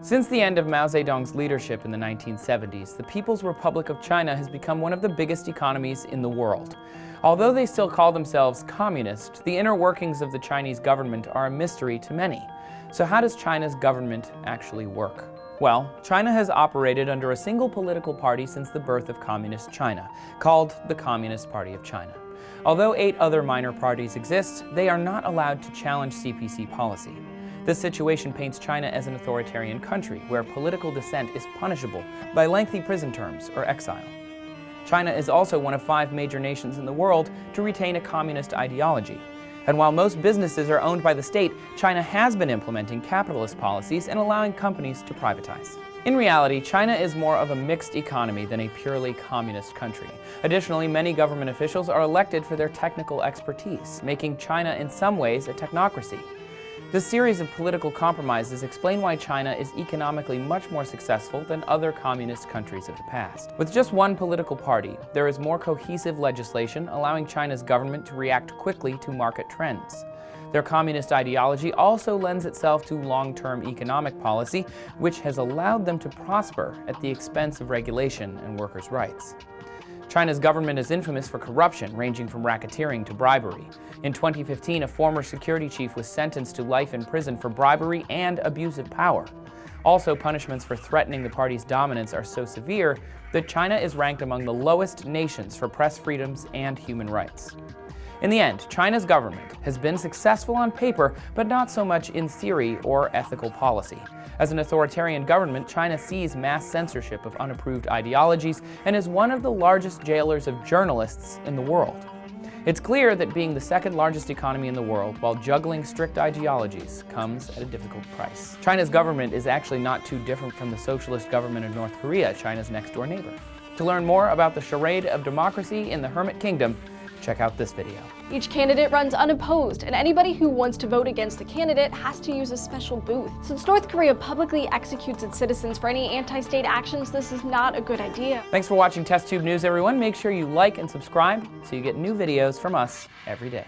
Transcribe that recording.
Since the end of Mao Zedong's leadership in the 1970s, the People's Republic of China has become one of the biggest economies in the world. Although they still call themselves communist, the inner workings of the Chinese government are a mystery to many. So how does China's government actually work? Well, China has operated under a single political party since the birth of Communist China, called the Communist Party of China. Although 8 other minor parties exist, they are not allowed to challenge CPC policy. This situation paints China as an authoritarian country where political dissent is punishable by lengthy prison terms or exile. China is also one of 5 major nations in the world to retain a communist ideology. And while most businesses are owned by the state, China has been implementing capitalist policies and allowing companies to privatize. In reality, China is more of a mixed economy than a purely communist country. Additionally, many government officials are elected for their technical expertise, making China in some ways a technocracy. This series of political compromises explain why China is economically much more successful than other communist countries of the past. With just one political party, there is more cohesive legislation allowing China's government to react quickly to market trends. Their communist ideology also lends itself to long-term economic policy, which has allowed them to prosper at the expense of regulation and workers' rights. China's government is infamous for corruption, ranging from racketeering to bribery. In 2015, a former security chief was sentenced to life in prison for bribery and abuse of power. Also, punishments for threatening the party's dominance are so severe that China is ranked among the lowest nations for press freedoms and human rights. In the end, China's government has been successful on paper, but not so much in theory or ethical policy. As an authoritarian government, China sees mass censorship of unapproved ideologies and is one of the largest jailers of journalists in the world. It's clear that being the second largest economy in the world while juggling strict ideologies comes at a difficult price. China's government is actually not too different from the socialist government of North Korea, China's next-door neighbor. To learn more about the charade of democracy in the Hermit Kingdom, check out this video. Each candidate runs unopposed, and anybody who wants to vote against the candidate has to use a special booth. Since North Korea publicly executes its citizens for any anti-state actions, this is not a good idea. Thanks for watching TestTube News, everyone. Make sure you like and subscribe so you get new videos from us every day.